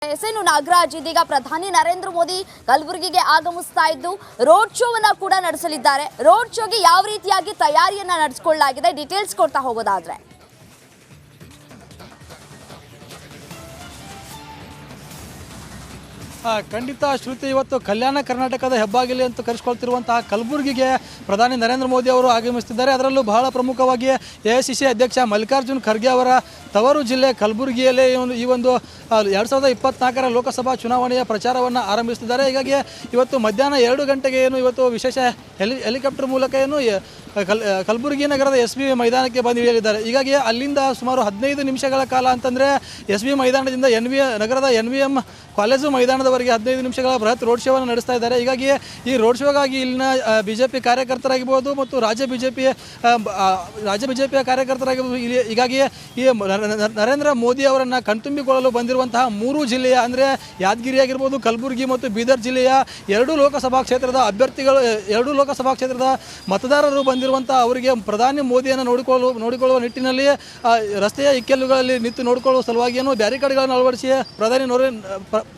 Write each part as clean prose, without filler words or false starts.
SN Nagaraj ಇದೀಗ ಪ್ರಧಾನಿ ನರೇಂದ್ರ ಮೋದಿ ಕಲಬುರಗಿಗೆ ಆಗಮಿಸ್ತಾ ಇದ್ದು ರೋಡ್ ಶೋವನ್ನ ಕೂಡ ನಡೆಸಲಿದ್ದಾರೆ. ರೋಡ್ ಶೋಗೆ ಯಾವ ರೀತಿಯಾಗಿ ತಯಾರಿಯನ್ನ ನಡೆಸಿಕೊಳ್ಳಲಾಗಿದೆ ಡೀಟೇಲ್ಸ್ ಕೊಡ್ತಾ ಹೋಗೋದಾದ್ರೆ ಖಂಡಿತ ಶ್ರುತಿ, ಇವತ್ತು ಕಲ್ಯಾಣ ಕರ್ನಾಟಕದ ಹೆಬ್ಬಾಗಿಲು ಅಂತ ಕರೆಸಿಕೊಳ್ತಿರುವಂತಹ ಕಲಬುರಗಿಗೆ ಪ್ರಧಾನಿ ನರೇಂದ್ರ ಮೋದಿ ಅವರು ಆಗಮಿಸುತ್ತಿದ್ದಾರೆ. ಅದರಲ್ಲೂ ಬಹಳ ಪ್ರಮುಖವಾಗಿ ಎಐಸಿಸಿ ಅಧ್ಯಕ್ಷ ಮಲ್ಲಿಕಾರ್ಜುನ್ ಖರ್ಗೆ ಅವರ ತವರು ಜಿಲ್ಲೆ ಕಲಬುರಗಿಯಲ್ಲಿ ಈ ಒಂದು 2024ರ ಲೋಕಸಭಾ ಚುನಾವಣೆಯ ಪ್ರಚಾರವನ್ನು ಆರಂಭಿಸುತ್ತಿದ್ದಾರೆ. ಹೀಗಾಗಿ ಇವತ್ತು ಮಧ್ಯಾಹ್ನ 2 ಗಂಟೆಗೆ ಇವತ್ತು ವಿಶೇಷ ಹೆಲಿಕಾಪ್ಟರ್ ಮೂಲಕ ಕಲಬುರಗಿ ನಗರದ SB ಮೈದಾನಕ್ಕೆ ಬಂದು ಇಳಿಯಲಿದ್ದಾರೆ. ಹೀಗಾಗಿ ಅಲ್ಲಿಂದ ಸುಮಾರು 15 ನಿಮಿಷಗಳ ಕಾಲ ಅಂತಂದರೆ SB ಮೈದಾನದಿಂದ ನಗರದ NVM ಕಾಲೇಜು ಮೈದಾನದವರೆಗೆ 15 ನಿಮಿಷಗಳ ಬೃಹತ್ ರೋಡ್ ಶೋವನ್ನು ನಡೆಸ್ತಾ ಇದ್ದಾರೆ. ಹೀಗಾಗಿ ಈ ರೋಡ್ ಶೋಗಾಗಿ ಇಲ್ಲಿನ BJP ಕಾರ್ಯಕರ್ತರಾಗಿರ್ಬೋದು ಮತ್ತು ರಾಜ್ಯ ಬಿಜೆಪಿಯ ಕಾರ್ಯಕರ್ತರಾಗಿರ್ಬೋದು. ಹೀಗಾಗಿ ಈ ನರೇಂದ್ರ ಮೋದಿ ಅವರನ್ನು ಕಣ್ತುಂಬಿಕೊಳ್ಳಲು ಬಂದಿರುವಂತಹ 3 ಜಿಲ್ಲೆಯ ಅಂದರೆ ಯಾದಗಿರಿ ಆಗಿರ್ಬೋದು, ಕಲಬುರಗಿ ಮತ್ತು ಬೀದರ್ ಜಿಲ್ಲೆಯ 2 ಲೋಕಸಭಾ ಕ್ಷೇತ್ರದ ಅಭ್ಯರ್ಥಿಗಳು, 2 ಲೋಕಸಭಾ ಕ್ಷೇತ್ರದ ಮತದಾರರು ಬಂದಿರುವಂಥ ಅವರಿಗೆ ಪ್ರಧಾನಿ ಮೋದಿಯನ್ನು ನೋಡಿಕೊಳ್ಳುವ ನಿಟ್ಟಿನಲ್ಲಿ ರಸ್ತೆಯ ಇಕ್ಕೆಲುಗಳಲ್ಲಿ ನಿಂತು ನೋಡಿಕೊಳ್ಳುವ ಸಲುವಾಗಿ ಬ್ಯಾರಿಕೇಡ್ಗಳನ್ನು ಅಳವಡಿಸಿ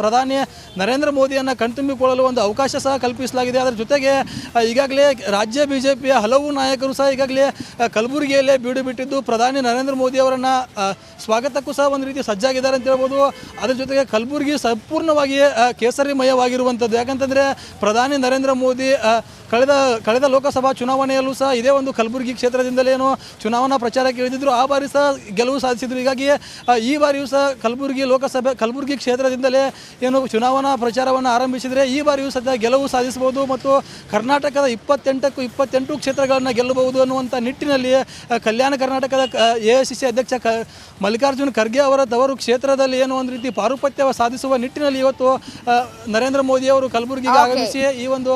ಪ್ರಧಾನಿ ನರೇಂದ್ರ ಮೋದಿಯನ್ನು ಕಣ್ತುಂಬಿಕೊಳ್ಳಲು ಒಂದು ಅವಕಾಶ ಸಹ ಕಲ್ಪಿಸಲಾಗಿದೆ. ಅದರ ಜೊತೆಗೆ ಈಗಾಗಲೇ ರಾಜ್ಯ ಬಿಜೆಪಿಯ ಹಲವು ನಾಯಕರು ಸಹ ಈಗಾಗಲೇ ಕಲಬುರಗಿಯಲ್ಲೇ ಬೀಡು ಬಿಟ್ಟಿದ್ದು ಪ್ರಧಾನಿ ನರೇಂದ್ರ ಮೋದಿ ಅವರನ್ನು ಸ್ವಾಗತಕ್ಕೂ ಸಹ ಒಂದು ರೀತಿ ಸಜ್ಜಾಗಿದ್ದಾರೆ ಅಂತ ಹೇಳ್ಬೋದು. ಅದರ ಜೊತೆಗೆ ಕಲಬುರಗಿ ಸಂಪೂರ್ಣವಾಗಿ ಕೇಸರಿಮಯವಾಗಿರುವಂಥದ್ದು. ಯಾಕಂತಂದರೆ ಪ್ರಧಾನಿ ನರೇಂದ್ರ ಮೋದಿ ಕಳೆದ ಲೋಕಸಭಾ ಚುನಾವಣೆಯಲ್ಲೂ ಸಹ ಇದೇ ಒಂದು ಕಲಬುರಗಿ ಕ್ಷೇತ್ರದಿಂದಲೇ ಚುನಾವಣಾ ಪ್ರಚಾರಕ್ಕೆ ಇಳಿದಿದ್ದರು. ಆ ಬಾರಿ ಸಹ ಗೆಲುವು ಸಾಧಿಸಿದರು. ಹೀಗಾಗಿ ಈ ಬಾರಿಯೂ ಸಹ ಕಲಬುರಗಿ ಕ್ಷೇತ್ರದಿಂದಲೇ ಚುನಾವಣಾ ಪ್ರಚಾರವನ್ನು ಆರಂಭಿಸಿದರೆ ಈ ಬಾರಿಯೂ ಸಹ ಗೆಲುವು ಸಾಧಿಸಬಹುದು ಮತ್ತು ಕರ್ನಾಟಕದ 28 ಕ್ಷೇತ್ರಗಳನ್ನು ಗೆಲ್ಲಬಹುದು ಅನ್ನುವಂಥ ನಿಟ್ಟಿನಲ್ಲಿ ಕಲ್ಯಾಣ ಕರ್ನಾಟಕದ ಎಐಸಿಸಿ ಅಧ್ಯಕ್ಷ ಮಲ್ಲಿಕಾರ್ಜುನ್ ಖರ್ಗೆ ಅವರ ತವರು ಕ್ಷೇತ್ರದಲ್ಲಿ ಒಂದು ರೀತಿ ಪಾರುಪತ್ಯ ಸಾಧಿಸುವ ನಿಟ್ಟಿನಲ್ಲಿ ಇವತ್ತು ನರೇಂದ್ರ ಮೋದಿ ಅವರು ಕಲಬುರಗಿಗೆ ಆಗಮಿಸಿ ಈ ಒಂದು